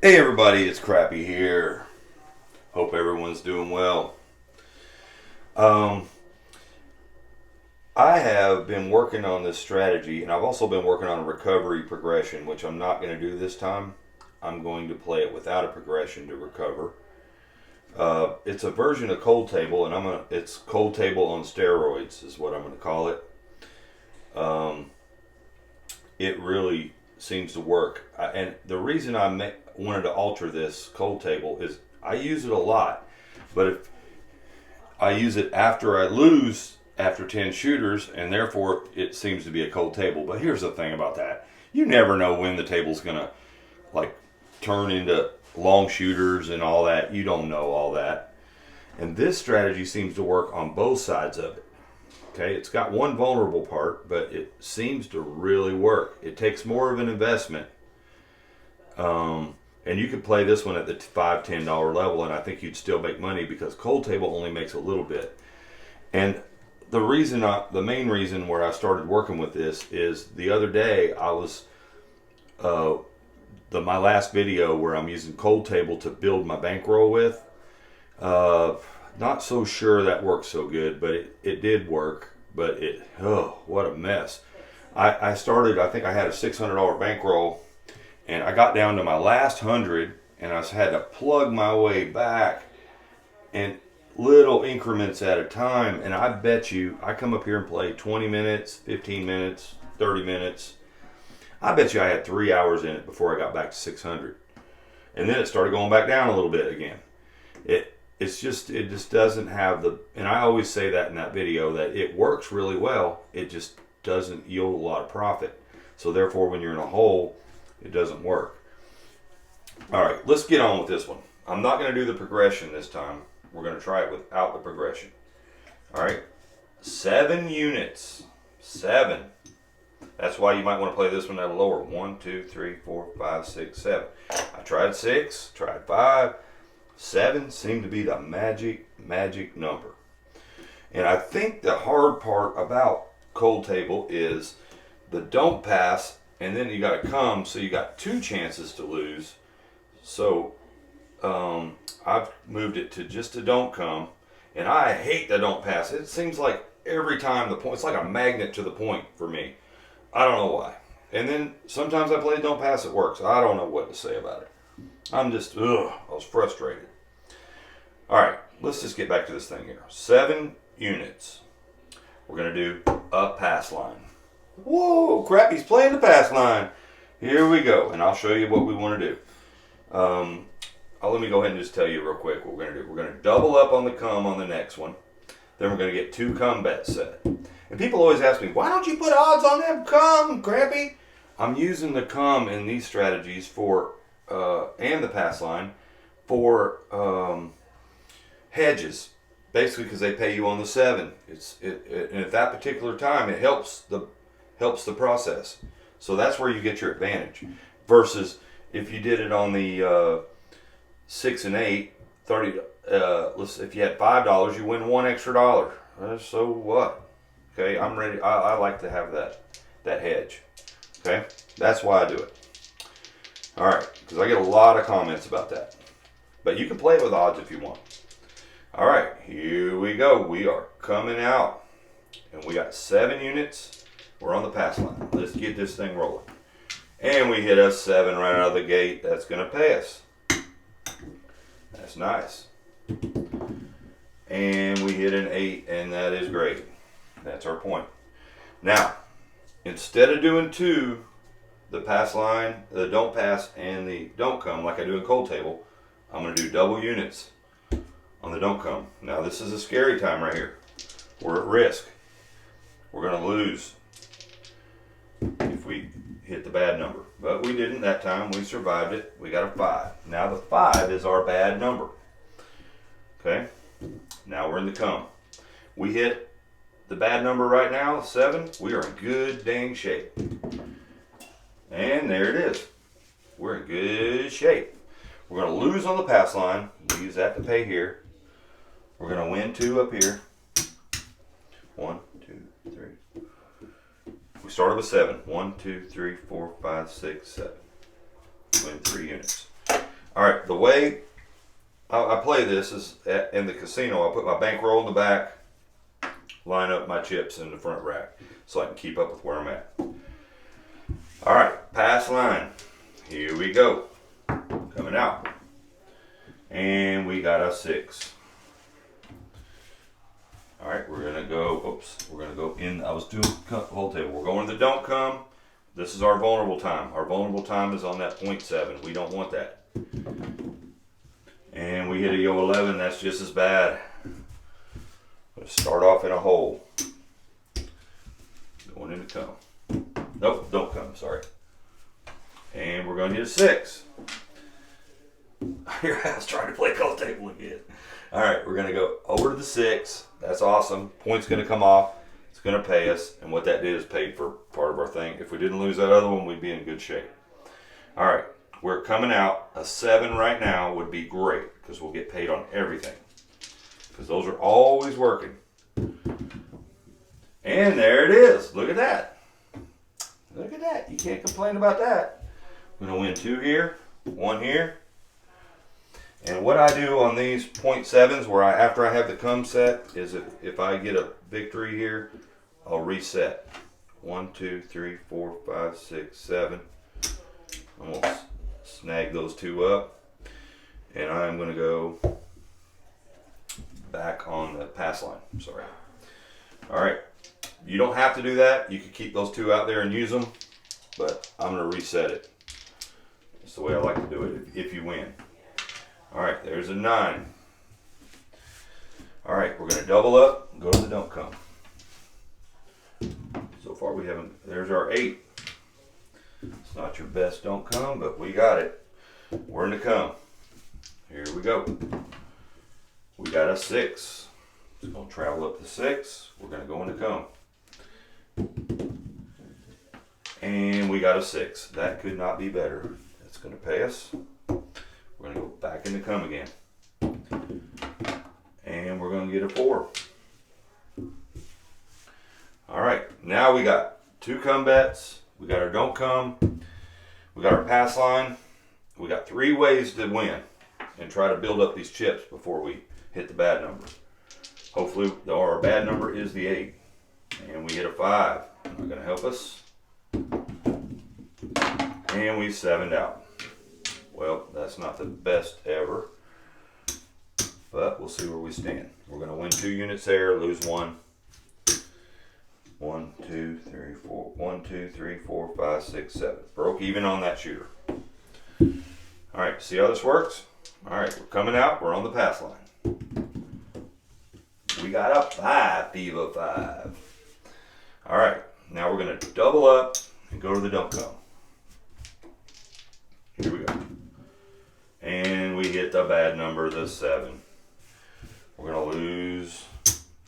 Hey everybody, it's Crappy here. Hope everyone's doing well. I have been working on this strategy, and I've also been working on a recovery progression, which I'm not going to do this time. I'm going to play it without a progression to recover. It's a version of Cold Table, and it's Cold Table on steroids is what I'm going to call it. It really seems to work, and the reason I wanted to alter this Cold Table is I use it a lot, but if I use it after I lose after 10 shooters, and therefore it seems to be a Cold Table. But here's the thing about that: you never know when the table's gonna turn into long shooters and all that. You don't know all that, and this strategy seems to work on both sides of it. Okay, it's got one vulnerable part, but it seems to really work. It takes more of an investment. And you could play this one at the $5, $10 level, and I think you'd still make money because Cold Table only makes a little bit. And the main reason where I started working with this is the other day I was, my last video where I'm using Cold Table to build my bankroll with, not so sure that worked so good, but it did work. But what a mess. I think I had a $600 bankroll, and I got down to my last 100, and I had to plug my way back in little increments at a time. And I bet you, I come up here and play 20 minutes, 15 minutes, 30 minutes. I bet you I had 3 hours in it before I got back to 600. And then it started going back down a little bit again. It just doesn't have and I always say that in that video, that it works really well. It just doesn't yield a lot of profit. So therefore, when you're in a hole, it doesn't work. All right, let's get on with this one. I'm not going to do the progression this time. We're going to try it without the progression. All right, 7 units. 7. That's why you might want to play this one at a lower. 1, 2, 3, 4, 5, 6, 7. I tried 6, tried 5. 7 seemed to be the magic number. And I think the hard part about Cold Table is the don't pass, and then you got to come, so you got 2 chances to lose. So I've moved it to just a don't come, and I hate the don't pass. It seems like every time it's like a magnet to the point for me. I don't know why. And then sometimes I play don't pass, it works. I don't know what to say about it. I was frustrated. All right, let's just get back to this thing here. 7 units. We're going to do a pass line. Whoa, crap, he's playing the pass line. Here we go, and I'll show you what we want to do. Let me go ahead and just tell you real quick what we're going to do. We're going to double up on the come on the next one. Then we're going to get 2 come bets set. And people always ask me, why don't you put odds on them come, Crappy? I'm using the come in these strategies for and the pass line for hedges, basically because they pay you on the 7. And at that particular time, it helps the process. So that's where you get your advantage. Versus if you did it on the 6 and 8, 30. If you had $5, you win $1 extra. So what? Okay, I'm ready. I like to have that hedge. Okay, that's why I do it. All right, because I get a lot of comments about that. But you can play it with odds if you want. All right, here we go. We are coming out. And we got 7 units. We're on the pass line. Let's get this thing rolling. And we hit a 7 right out of the gate. That's going to pay us. That's nice. And we hit an 8, and that is great. That's our point. Now, instead of doing 2, the pass line, the don't pass, and the don't come like I do in Cold Table, I'm going to do double units on the don't come. Now this is a scary time right here. We're at risk. We're going to lose if we hit the bad number. But we didn't that time. We survived it. We got a 5. Now the 5 is our bad number. Okay? Now we're in the come. We hit the bad number right now, 7. We are in good dang shape. And there it is. We're in good shape. We're going to lose on the pass line. We'll use that to pay here. We're going to win 2 up here. 1, 2, 3. We started with 7. 1, 2, 3, 4, 5, 6, 7. Win 3 units. All right, the way I play this is in the casino. I put my bankroll in the back, line up my chips in the front rack so I can keep up with where I'm at. All right, pass line. Here we go. Coming out. And we got a 6. All right, we're gonna go, we're gonna go in, I was doing whole table. We're going to the don't come. This is our vulnerable time. Our vulnerable time is on that 0.7. We don't want that. And we hit a yo 11, that's just as bad. Let's start off in a hole. Going into come. Nope, don't come, sorry. And we're gonna hit a 6. Here I was trying to play cold table again. All right, we're gonna go over to the 6. That's awesome. Point's gonna come off. It's gonna pay us, and what that did is paid for part of our thing. If we didn't lose that other one, we'd be in good shape. All right, we're coming out. A 7 right now would be great because we'll get paid on everything. Because those are always working. And there it is. Look at that. Look at that. You can't complain about that. I'm gonna win 2 here, 1 here. And what I do on these 0.7s, where after I have the come set, is if I get a victory here, I'll reset. 1, 2, 3, 4, 5, 6, 7. I'm gonna snag those 2 up, and I'm gonna go back on the pass line. Sorry. All right. You don't have to do that. You can keep those 2 out there and use them, but I'm gonna reset it. That's the way I like to do it if you win. All right, there's a 9. All right, we're gonna double up and go to the don't come. So far we haven't, there's our 8. It's not your best don't come, but we got it. We're in the come. Here we go. We got a 6. It's gonna travel up to 6. We're gonna go into come. And we got a 6. That could not be better. That's gonna pay us. We're gonna go back into come again. And we're gonna get a 4. All right, now we got 2 come bets. We got our don't come. We got our pass line. We got 3 ways to win and try to build up these chips before we hit the bad number. Hopefully our bad number is the 8. And we hit a 5. Not gonna help us. And we 7'd out. Well, that's not the best ever, but we'll see where we stand. We're going to win 2 units there, lose 1. 1, 2, 3, 4. 1, 2, 3, 4, 5, 6, 7. Broke even on that shooter. All right, see how this works? All right, we're coming out. We're on the pass line. We got a 5, Viva 5. All right, now we're going to double up and go to the don't come. Here we go. And we hit the bad number, the 7. We're going to lose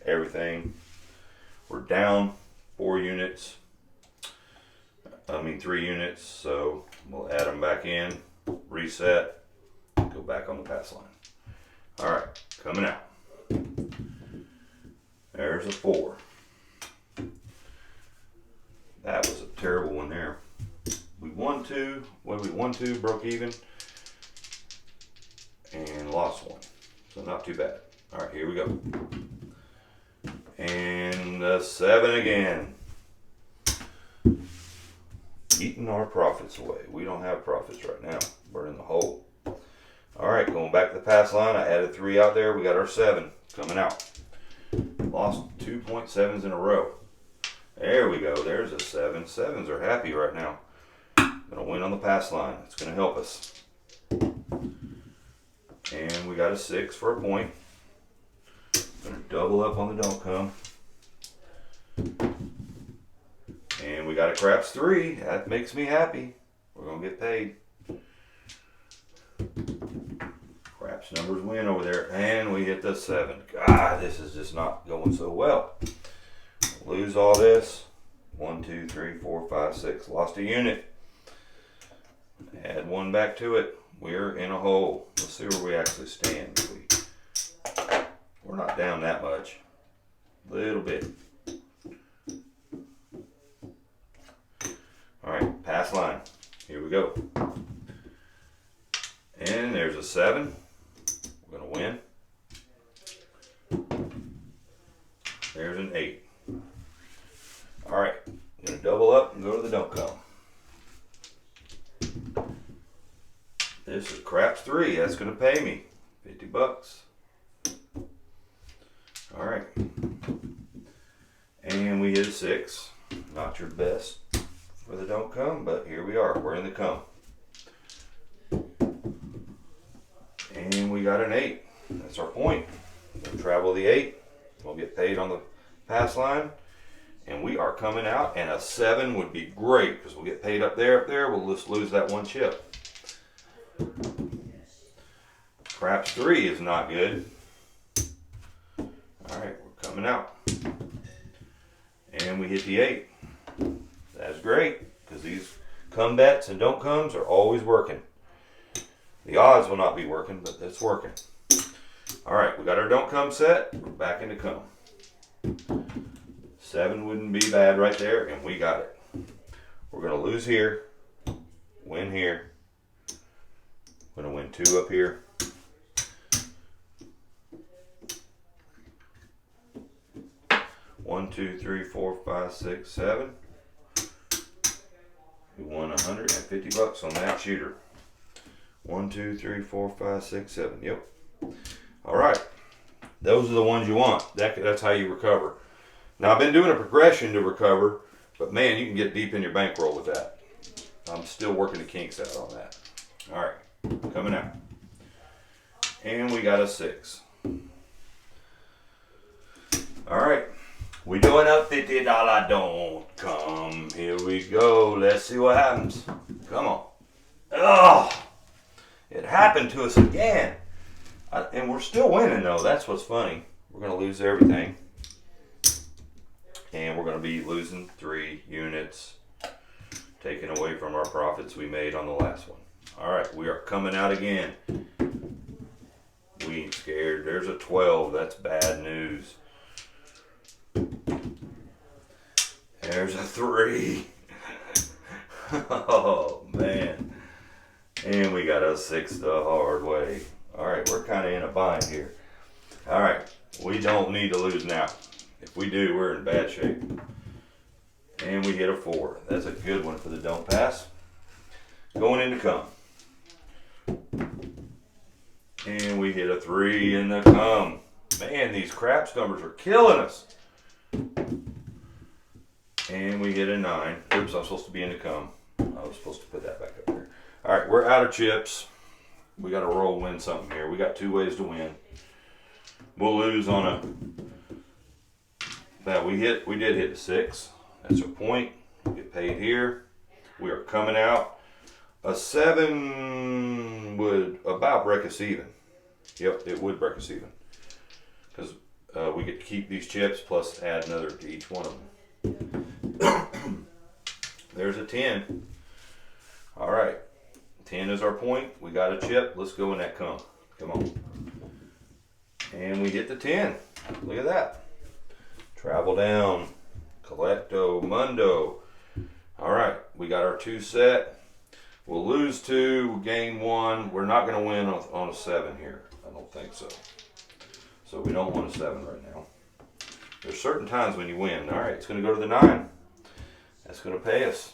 everything. We're down 3 units. So we'll add them back in, reset, go back on the pass line. All right, coming out. There's a 4. That was a terrible one there. We won 2. What did we won 2? Broke even. And lost 1. So not too bad. All right, here we go. And a 7 again. Eating our profits away. We don't have profits right now. We're in the hole. All right, going back to the pass line. I added 3 out there. We got our 7 coming out. Lost 2.7s in a row. There we go. There's a 7. 7s are happy right now. Gonna win on the pass line. It's gonna help us. And we got a 6 for a point. Gonna double up on the don't come. And we got a craps 3. That makes me happy. We're gonna get paid. Craps numbers win over there. And we hit the 7. God, this is just not going so well. Lose all this. 1, 2, 3, 4, 5, 6. Lost a unit. Add 1 back to it. We're in a hole. Let's see where we actually stand. We're not down that much. A little bit. All right, pass line. Here we go. And there there's a 7. We're going to win. There's an 8. All right, I'm going to double up and go to the don't come. This is craps 3. That's going to pay me $50. All right. And we hit a 6. Not your best for the don't come, but here we are. We're in the come. And we got an 8. That's our point. We'll travel the 8. We'll get paid on the pass line. And we are coming out, and a 7 would be great because we'll get paid up there. We'll just lose that 1 chip. Craps 3 is not good. All right, we're coming out. And we hit the 8. That's great because these come bets and don't comes are always working. The odds will not be working, but it's working. All right, we got our don't come set. We're back into come. 7 wouldn't be bad right there, and we got it. We're going to lose here, win here. We're going to win 2 up here. One, 2, 3, 4, 5, 6, 7. We won $150 on that shooter. 1, 2, 3, 4, 5, 6, 7. Yep. All right. Those are the ones you want. That's how you recover. Now, I've been doing a progression to recover, but man, you can get deep in your bankroll with that. I'm still working the kinks out on that. All right. Coming out. And we got a 6. All right. We doing a $50 don't come. Here we go. Let's see what happens. Come on. Oh, it happened to us again. And we're still winning, though. That's what's funny. We're going to lose everything. And we're going to be losing 3 units, taken away from our profits we made on the last one. All right, we are coming out again. We ain't scared. There's a 12. That's bad news. There's a 3. Oh, man. And we got a 6 the hard way. All right, we're kind of in a bind here. All right, we don't need to lose now. If we do, we're in bad shape. And we hit a 4. That's a good one for the don't pass. Going into come. And we hit a 3 in the come. Man, these craps numbers are killing us. And we hit a 9. Oops, I'm supposed to be in the come. I was supposed to put that back up there. All right, we're out of chips. We got to roll win something here. We got 2 ways to win. We'll lose on a... Now, we did hit a 6. That's our point. We get paid here. We are coming out. A 7 would about break us even. Yep, it would break us even. Because we get to keep these chips plus add another to each one of them. There's a 10. All right. 10 is our point. We got a chip. Let's go in that come. Come on. And we hit the 10. Look at that. Travel down. Collecto Mundo. All right. We got our 2 set. We'll lose 2. Gain 1. We're not going to win on a 7 here. I don't think so. So we don't want a 7 right now. There's certain times when you win. All right. It's going to go to the 9. That's going to pay us.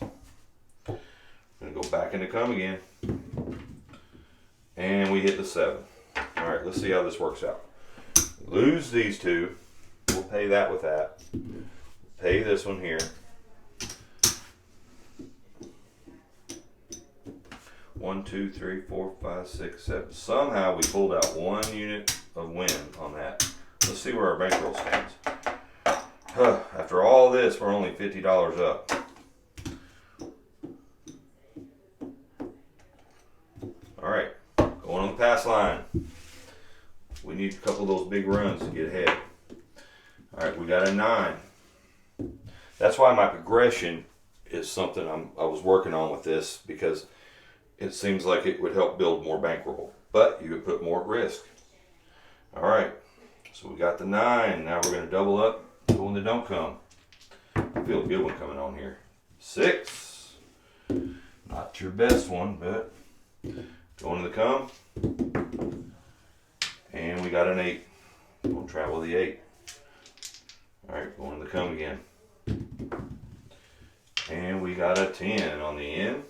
Going to go back into come again. And we hit the 7. All right, let's see how this works out. Lose these 2. We'll pay that with that. Pay this one here. 1, 2, 3, 4, 5, 6, 7. Somehow we pulled out 1 unit of win on that. Let's see where our bankroll stands. After all this, we're only $50 up. All right, going on the pass line. We need a couple of those big runs to get ahead. All right, we got a 9. That's why my progression is something I was working on with this, because it seems like it would help build more bankroll, but you would put more at risk. All right, so we got the 9. Now we're going to double up, go the don't come. I feel a good one coming on here. 6. Not your best one, but going to the come. an 8. We'll travel the 8. All right, going to the come again. And we got a 10 on the end.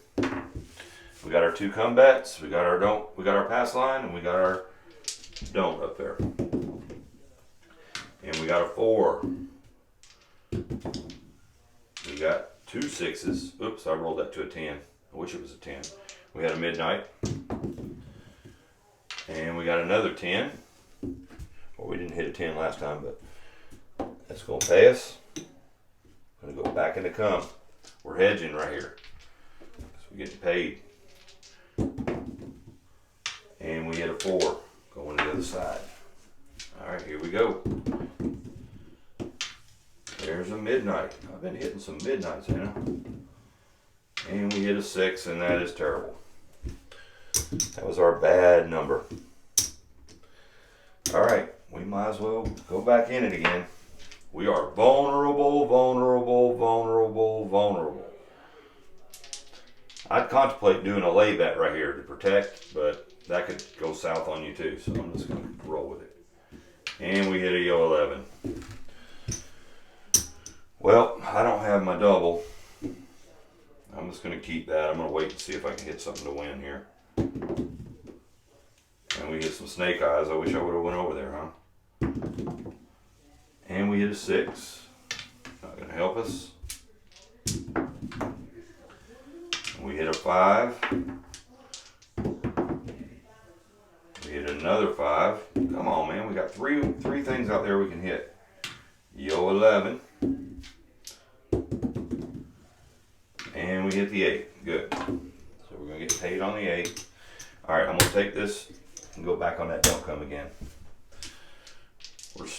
We got our 2 come bets. We got our don't. We got our pass line, and we got our don't up there. And we got a 4. We got 2 6s. Oops, I rolled that to a 10. I wish it was a 10. We had a midnight. And we got another 10. Well, we didn't hit a 10 last time, but that's going to pay us. Going to go back into come. We're hedging right here. So we're getting paid. And we hit a 4. Going to the other side. All right, here we go. There's a midnight. I've been hitting some midnights, you know. And we hit a 6, and that is terrible. That was our bad number. All right, we might as well go back in it again. We are vulnerable, vulnerable, vulnerable, vulnerable. I'd contemplate doing a lay bet right here to protect, but that could go south on you too, so I'm just going to roll with it. And we hit a yo 11. Well, I don't have my double. I'm just going to keep that. I'm going to wait and see if I can hit something to win here. And we hit some snake eyes. I wish I would have went over there, huh? And we hit a 6. Not going to help us. And we hit a 5. We hit another 5. Come on, man. We got three things out there we can hit. Yo 11. And we hit the 8. Good. So we're going to get paid on the 8. All right, I'm going to take this and go back on that don't come again.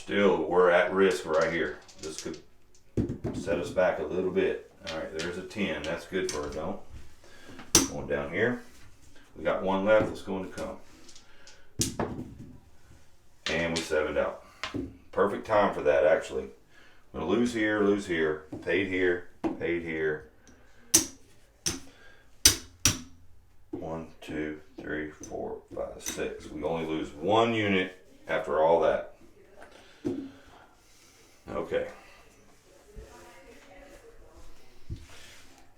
We're at risk right here. This could set us back a little bit. All right, there's a 10. That's good for a don't. Going down here. We got 1 left. Let's go into come. And we 7'd out. Perfect time for that, actually. I'm going to lose here, paid here, paid here. 1, 2, 3, 4, 5, 6. We only lose 1 unit after all that. Okay.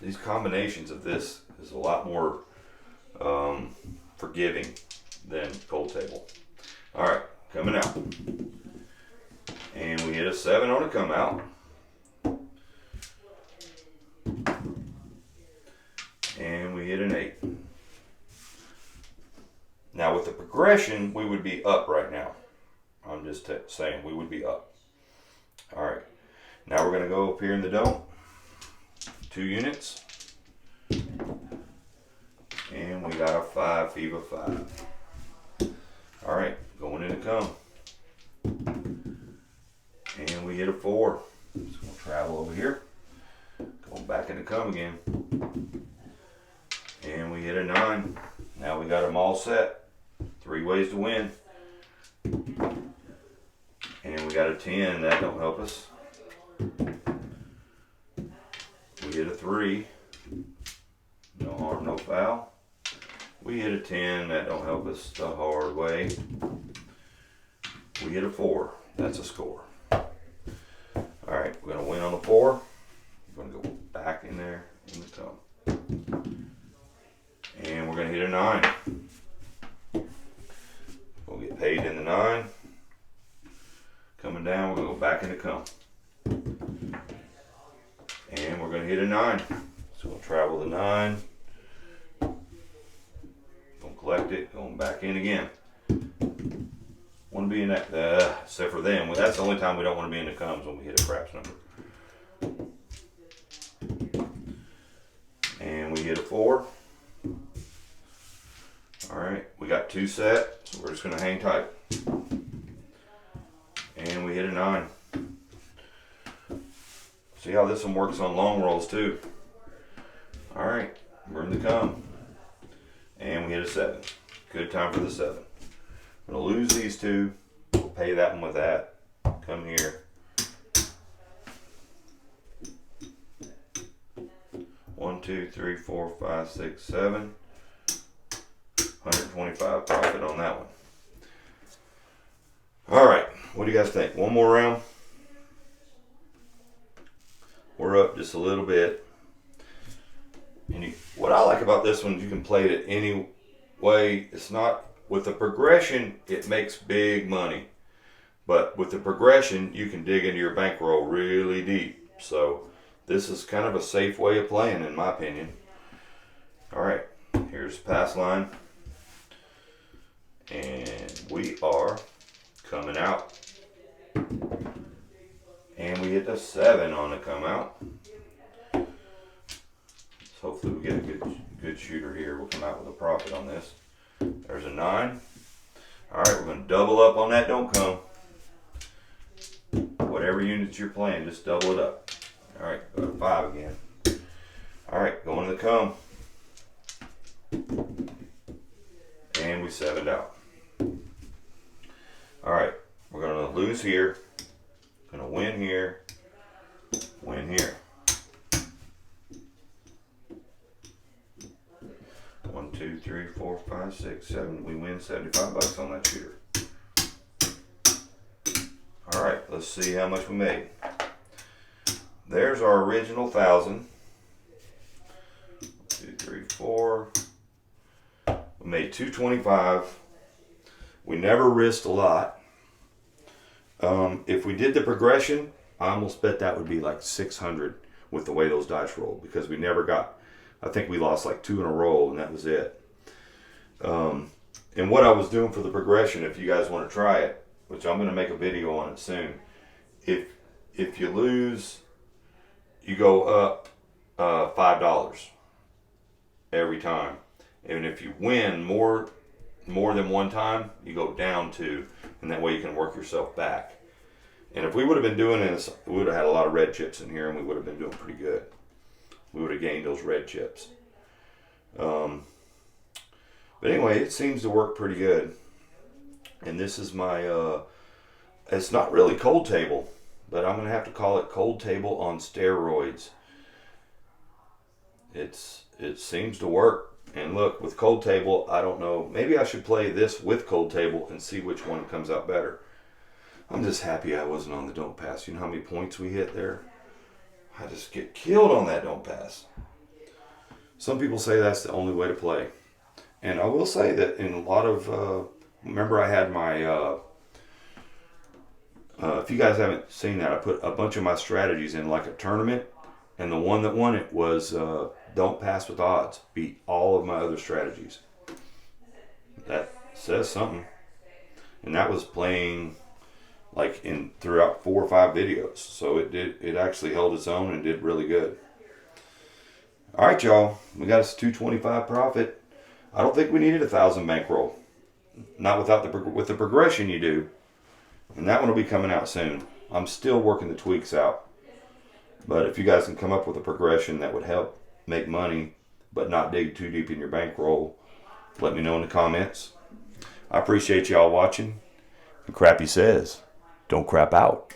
These combinations of this is a lot more forgiving than cold table. All right, coming out. And we hit a 7 on a come out. And we hit an 8. Now with the progression, we would be up right now. I'm just saying we would be up. All right. Now we're going to go up here in the don't. 2 units. And we got a 5, FIBA 5. All right. Going into come. And we hit a 4. Just going to travel over here. Going back into come again. And we hit a 9. Now we got them all set. 3 ways to win. And we got a 10. That don't help us. We hit a 3. No harm, no foul. We hit a 10. That don't help us the hard way. We hit a 4. That's a score. Alright, we're going to win on the 4. We're going to go back in there in the come. And we're going to hit a 9. We'll get paid in the 9. Coming down, we're going to go back into come. And we're going to hit a 9. So we'll travel the 9. Going to collect it, going back in again. Want to be in that, except for them. Well, that's the only time we don't want to be in the comes, when we hit a craps number. And we hit a 4. Alright, we got 2 set, so we're just going to hang tight. And we hit a 9. See how this one works on long rolls too. Alright, we're in the come. And we hit a 7. Good time for the 7. I'm going to lose these 2. We'll pay that one with that. Come here. 1, 2, 3, 4, 5, 6, 7. 125 profit on that one. All right, what do you guys think? One more round? We're up just a little bit. And what I like about this one is you can play it any way. It's not, with the progression, it makes big money. But with the progression, you can dig into your bankroll really deep. So this is kind of a safe way of playing, in my opinion. All right, here's the pass line. And we are coming out. And we hit the 7 on the come out. So hopefully we get a good shooter here. We'll come out with a profit on this. There's a 9. All right, we're going to double up on that don't come. Whatever units you're playing, just double it up. All right, go to 5 again. All right, going to the come. And we 7'd out. All right, we're going to lose here. Going to win here. Win here. 1, 2, 3, 4, 5, 6, 7. We win $75 on that shooter. All right, let's see how much we made. There's our original 1,000. 2, 3, 4. We made $225. We never risked a lot. If we did the progression, I almost bet that would be like 600 with the way those dice rolled, because we never got, I think we lost like 2 in a row and that was it. And what I was doing for the progression, if you guys want to try it, which I'm going to make a video on it soon, if you lose, you go up $5 every time. And if you win more than one time, you go down 2, and that way you can work yourself back. And if we would have been doing this, we would have had a lot of red chips in here, and we would have been doing pretty good. We would have gained those red chips. But anyway, it seems to work pretty good. And this is my, it's not really cold table, but I'm going to have to call it cold table on steroids. It seems to work. And look, with cold table, I don't know. Maybe I should play this with cold table and see which one comes out better. I'm just happy I wasn't on the don't pass. You know how many points we hit there? I just get killed on that don't pass. Some people say that's the only way to play. And I will say that in a lot of, remember I had my, if you guys haven't seen that, I put a bunch of my strategies in like a tournament. And the one that won it was don't pass with odds. Beat all of my other strategies. That says something. And that was playing like throughout 4 or 5 videos. So it actually held its own and did really good. All right, y'all. We got us $225 profit. I don't think we needed 1,000 bankroll. Not with the progression you do. And that one will be coming out soon. I'm still working the tweaks out. But if you guys can come up with a progression that would help make money, but not dig too deep in your bankroll, let me know in the comments. I appreciate y'all watching. And Crappy says, don't crap out.